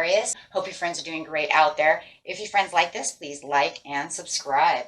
Aquarius. Hope your friends are doing great out there. If your friends like this, please like and subscribe.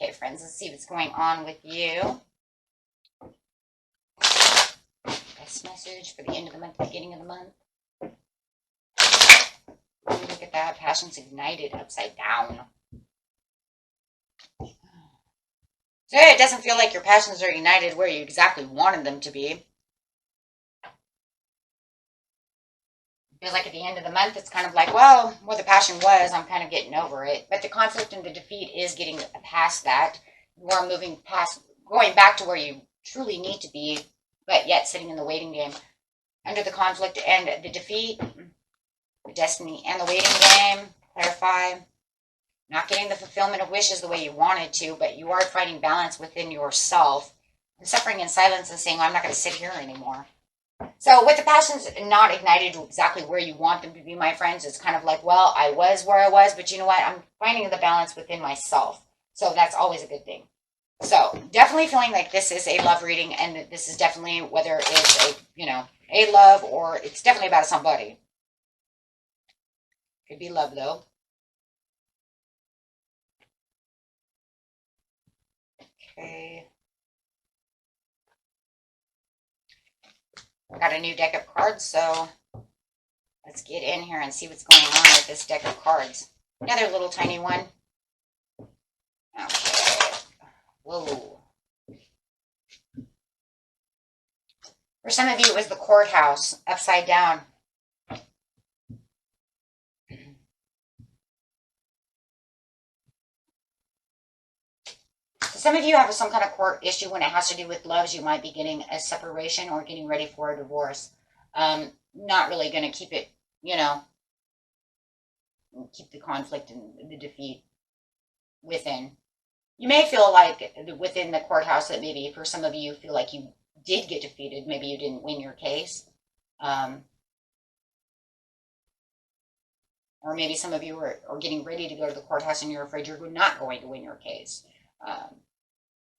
Okay, friends, let's see what's going on with you. Best message for the end of the month, beginning of the month. Ooh, look at that. Passion's ignited upside down. So it doesn't feel like your passions are united where you exactly wanted them to be. Feels like at the end of the month, it's kind of like, well, what the passion was, I'm kind of getting over it. But the conflict and the defeat is getting past that. You are moving past, going back to where you truly need to be, but yet sitting in the waiting game. Under the conflict and the defeat, the destiny and the waiting game, clarify. Not getting the fulfillment of wishes the way you wanted to, but you are finding balance within yourself. And suffering in silence and saying, well, I'm not going to sit here anymore. So with the passions not ignited exactly where you want them to be, my friends, it's kind of like, well, I was where I was, but you know what? I'm finding the balance within myself. So that's always a good thing. So definitely feeling like this is a love reading, and this is definitely, whether it's a, a love, or it's definitely about somebody. Could be love, though. Okay. I got a new deck of cards, so let's get in here and see what's going on with this deck of cards. Another little tiny one. Okay. Whoa. For some of you, it was the courthouse upside down. Some of you have some kind of court issue when it has to do with loves. You might be getting a separation or getting ready for a divorce. Not really going to keep it, keep the conflict and the defeat within. You may feel like within the courthouse that maybe for some of you feel like you did get defeated. Maybe you didn't win your case. Or maybe some of you are getting ready to go to the courthouse and you're afraid you're not going to win your case.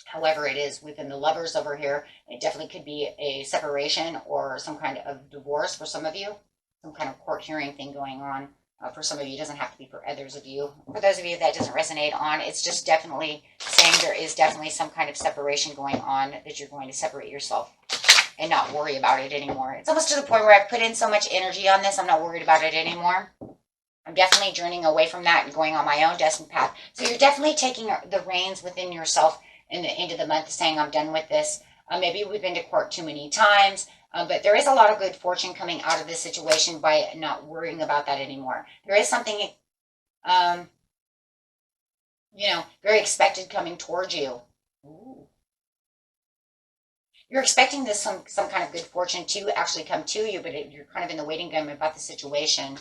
However it is within the lovers over here, it definitely could be a separation or some kind of divorce for some of you, some kind of court hearing thing going on. For some of you, it doesn't have to be for others of you. For those of you that doesn't resonate on, it's just definitely saying there is definitely some kind of separation going on, that you're going to separate yourself and not worry about it anymore. It's almost to the point where I've put in so much energy on this, I'm not worried about it anymore. I'm definitely journeying away from that and going on my own destined path. So you're definitely taking the reins within yourself in the end of the month, saying, I'm done with this. Maybe we've been to court too many times, but there is a lot of good fortune coming out of this situation by not worrying about that anymore. There is something, very expected coming towards you. Ooh. You're expecting this some kind of good fortune to actually come to you, but you're kind of in the waiting game about the situation.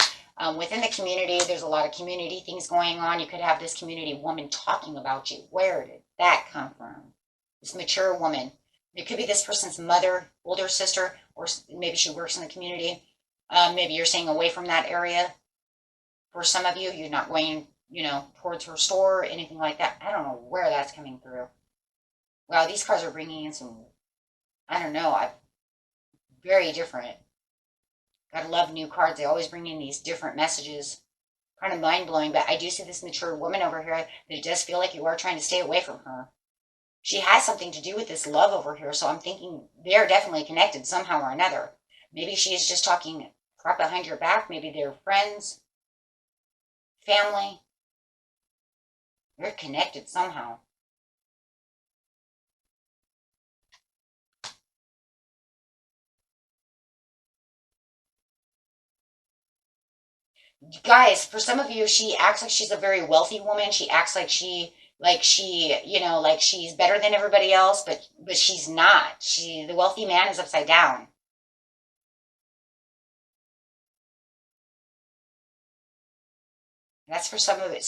Within the community, there's a lot of community things going on. You could have this community woman talking about you. Where did that come from? This mature woman. It could be this person's mother, older sister, or maybe she works in the community. Maybe you're staying away from that area. For some of you, you're not going, towards her store or anything like that. I don't know where that's coming through. Wow, these cards are bringing in some, I don't know, very different. I love new cards. They always bring in these different messages. Kind of mind-blowing, but I do see this mature woman over here that it does feel like you are trying to stay away from her. She has something to do with this love over here, so I'm thinking they're definitely connected somehow or another. Maybe she is just talking crap behind your back. Maybe they're friends, family. They're connected somehow. Guys, for some of you, she acts like she's a very wealthy woman. She acts like she's better than everybody else, but she's not. The wealthy man is upside down. That's for somebody.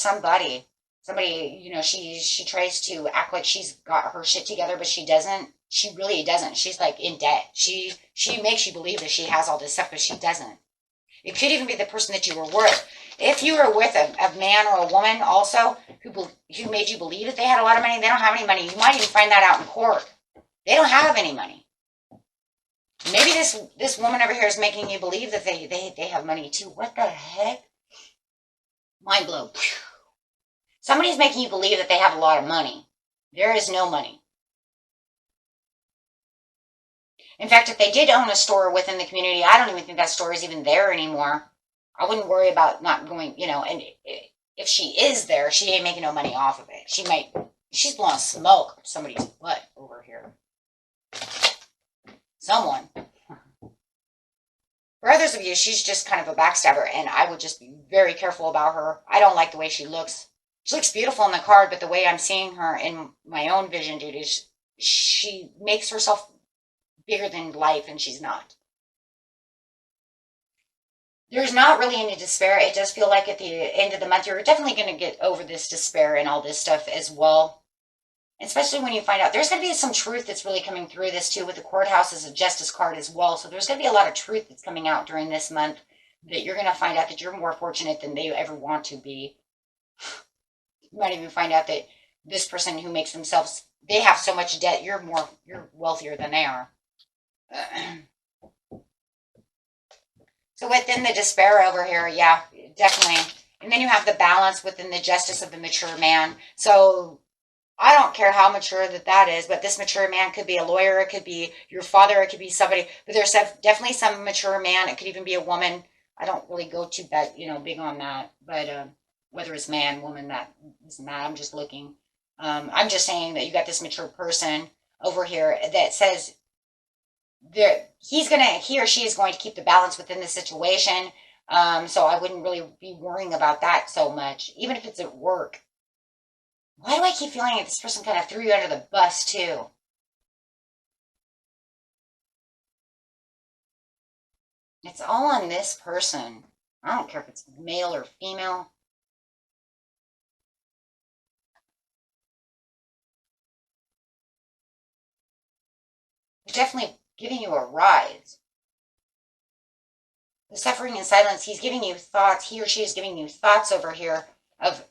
Somebody, she tries to act like she's got her shit together, but she doesn't. She really doesn't. She's like in debt. She makes you believe that she has all this stuff, but she doesn't. It could even be the person that you were with. If you were with a man or a woman also who made you believe that they had a lot of money, they don't have any money. You might even find that out in court. They don't have any money. Maybe this woman over here is making you believe that they have money too. What the heck? Mind blow. Somebody's making you believe that they have a lot of money. There is no money. In fact, if they did own a store within the community, I don't even think that store is even there anymore. I wouldn't worry about not going, and if she is there, she ain't making no money off of it. She's blowing smoke up somebody's butt over here. Someone. For others of you, she's just kind of a backstabber, and I would just be very careful about her. I don't like the way she looks. She looks beautiful in the card, but the way I'm seeing her in my own vision, dude, is she makes herself bigger than life, and she's not. There's not really any despair. It does feel like at the end of the month, you're definitely going to get over this despair and all this stuff as well. Especially when you find out there's going to be some truth that's really coming through this too, with the courthouse as a justice card as well. So there's going to be a lot of truth that's coming out during this month that you're going to find out that you're more fortunate than they ever want to be. You might even find out that this person who makes themselves, they have so much debt, you're wealthier than they are. So within the despair over here, yeah, definitely. And then you have the balance within the justice of the mature man. So I don't care how mature that is, but this mature man could be a lawyer, it could be your father, it could be somebody, but there's definitely some mature man. It could even be a woman. I don't really go too big on that, but whether it's man, woman, that isn't that. I'm just looking. I'm just saying that you got this mature person over here that says he or she is going to keep the balance within the situation. So I wouldn't really be worrying about that so much, even if it's at work. Why do I keep feeling like this person kind of threw you under the bus too? It's all on this person. I don't care if it's male or female. They're definitely giving you a rise. The suffering in silence, he's giving you thoughts. He or she is giving you thoughts over here of,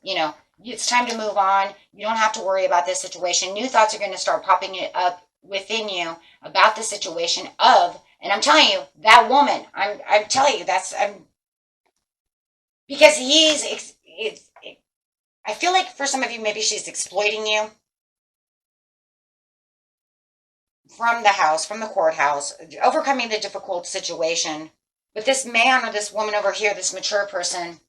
it's time to move on. You don't have to worry about this situation. New thoughts are going to start popping up within you about the situation and I'm telling you, that woman, I'm telling you, because I feel like for some of you, maybe she's exploiting you from the house, from the courthouse, overcoming the difficult situation. But this man or this woman over here, this mature person,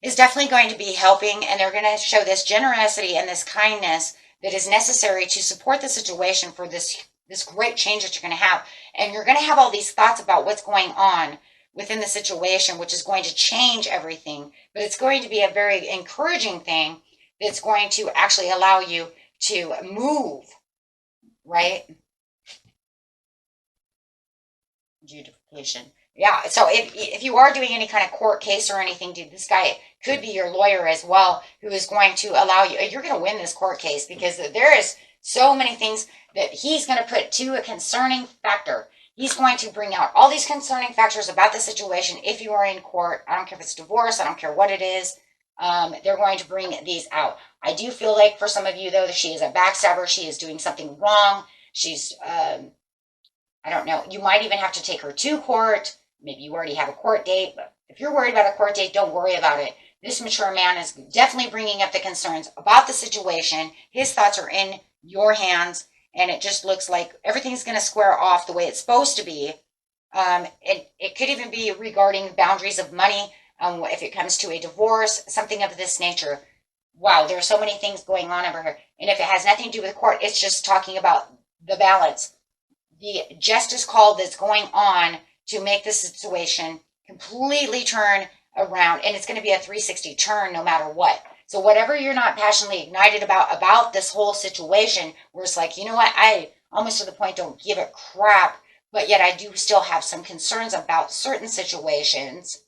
is definitely going to be helping, and they're going to show this generosity and this kindness that is necessary to support the situation for this great change that you're going to have. And you're going to have all these thoughts about what's going on within the situation, which is going to change everything. But it's going to be a very encouraging thing that's going to actually allow you to move, right? Adjudication. Yeah, so if you are doing any kind of court case or anything, dude, this guy could be your lawyer as well, who is going to allow you, you're going to win this court case, because there is so many things that he's going to put to a concerning factor. He's going to bring out all these concerning factors about the situation if you are in court. I don't care if it's divorce, I don't care what it is. They're going to bring these out. I do feel like for some of you, though, that she is a backstabber. She is doing something wrong. She's, I don't know, you might even have to take her to court. Maybe you already have a court date, but if you're worried about a court date, don't worry about it. This mature man is definitely bringing up the concerns about the situation. His thoughts are in your hands, and it just looks like everything's going to square off the way it's supposed to be. It could even be regarding boundaries of money, if it comes to a divorce, something of this nature. Wow, there are so many things going on over here. And if it has nothing to do with court, it's just talking about the balance. The justice call that's going on to make this situation completely turn around, and it's going to be a 360 turn no matter what. So whatever you're not passionately ignited about this whole situation, where it's like, you know what, I almost to the point don't give a crap, but yet I do still have some concerns about certain situations.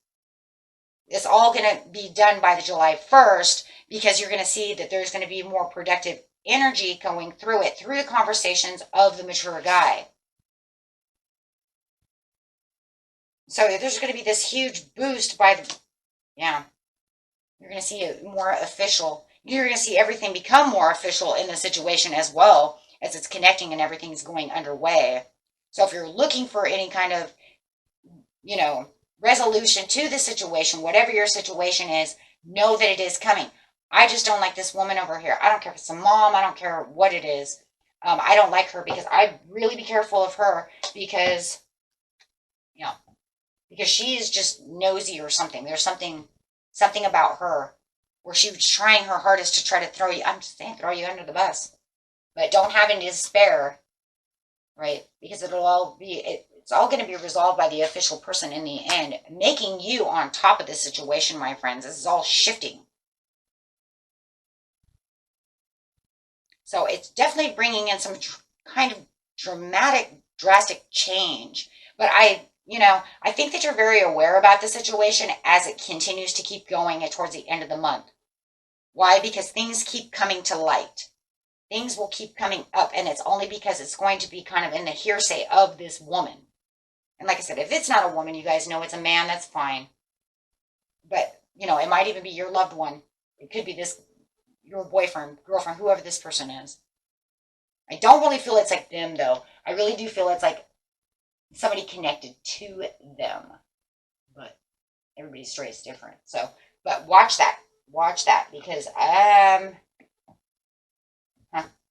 It's all going to be done by the July 1st, because you're going to see that there's going to be more productive energy going through it, through the conversations of the mature guy. So there's going to be this huge boost you're going to see it more official. You're going to see everything become more official in the situation as well, as it's connecting and everything's going underway. So if you're looking for any kind of, you know, resolution to the situation, whatever your situation is, know that it is coming. I just don't like this woman over here. I don't care if it's a mom. I don't care what it is. I don't like her because I really be careful of her because, you know, because she is just nosy or something. There's something about her where she was trying her hardest to try to throw you. I'm just saying, throw you under the bus, but don't have any despair, right? Because it's all going to be resolved by the official person in the end, making you on top of this situation, my friends. This is all shifting. So it's definitely bringing in some kind of dramatic, drastic change. But I think that you're very aware about the situation as it continues to keep going towards the end of the month. Why? Because things keep coming to light. Things will keep coming up, and it's only because it's going to be kind of in the hearsay of this woman. And like I said, if it's not a woman, you guys know it's a man, that's fine. But, it might even be your loved one. It could be your boyfriend, girlfriend, whoever this person is. I don't really feel it's like them, though. I really do feel it's like somebody connected to them. But everybody's story is different. So, but watch that. Watch that because,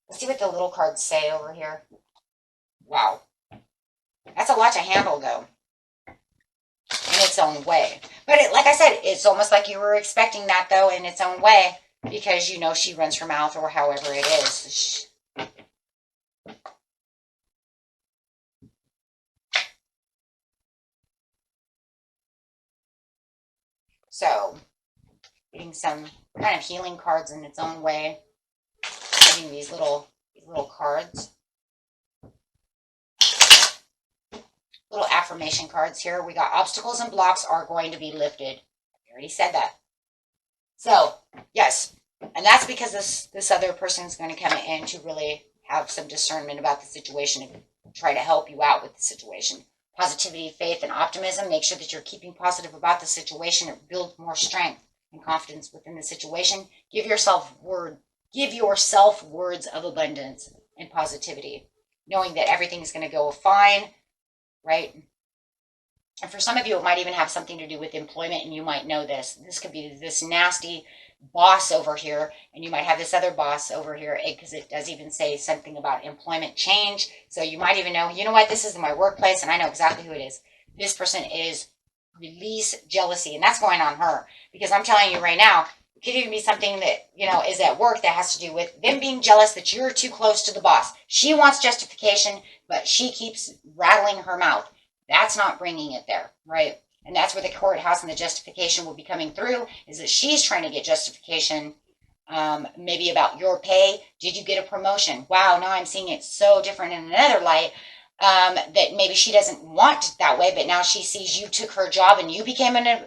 let's see what the little cards say over here. Wow. That's a lot to handle, though, in its own way. But like I said, it's almost like you were expecting that, though, in its own way, because she runs her mouth or however it is. So, getting some kind of healing cards in its own way. Getting these little cards. Little affirmation cards here. We got obstacles and blocks are going to be lifted. I already said that. So, yes. And that's because this other person is going to come in to really have some discernment about the situation and try to help you out with the situation. Positivity, faith, and optimism. Make sure that you're keeping positive about the situation. It builds more strength and confidence within the situation. Give yourself words of abundance and positivity, knowing that everything is going to go fine, right? And for some of you, it might even have something to do with employment, and you might know this. This could be this nasty boss over here, and you might have this other boss over here, because it does even say something about employment change. So you might even know, you know what, this is my workplace, and I know exactly who it is. This person is release jealousy, and that's going on her. Because I'm telling you right now, it could even be something that, is at work that has to do with them being jealous that you're too close to the boss. She wants justification, but she keeps rattling her mouth. That's not bringing it there, right? And that's where the courthouse and the justification will be coming through, is that she's trying to get justification, maybe about your pay. Did you get a promotion? Wow, now I'm seeing it so different in another light, that maybe she doesn't want it that way, but now she sees you took her job and you became a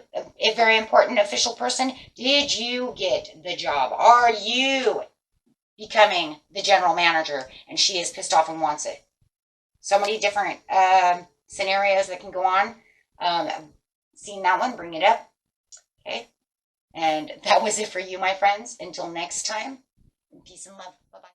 very important official person. Did you get the job? Are you becoming the general manager? And she is pissed off and wants it. So many different scenarios that can go on. Seen that one, bring it up. Okay. And that was it for you, my friends. Until next time, peace and love. Bye-bye.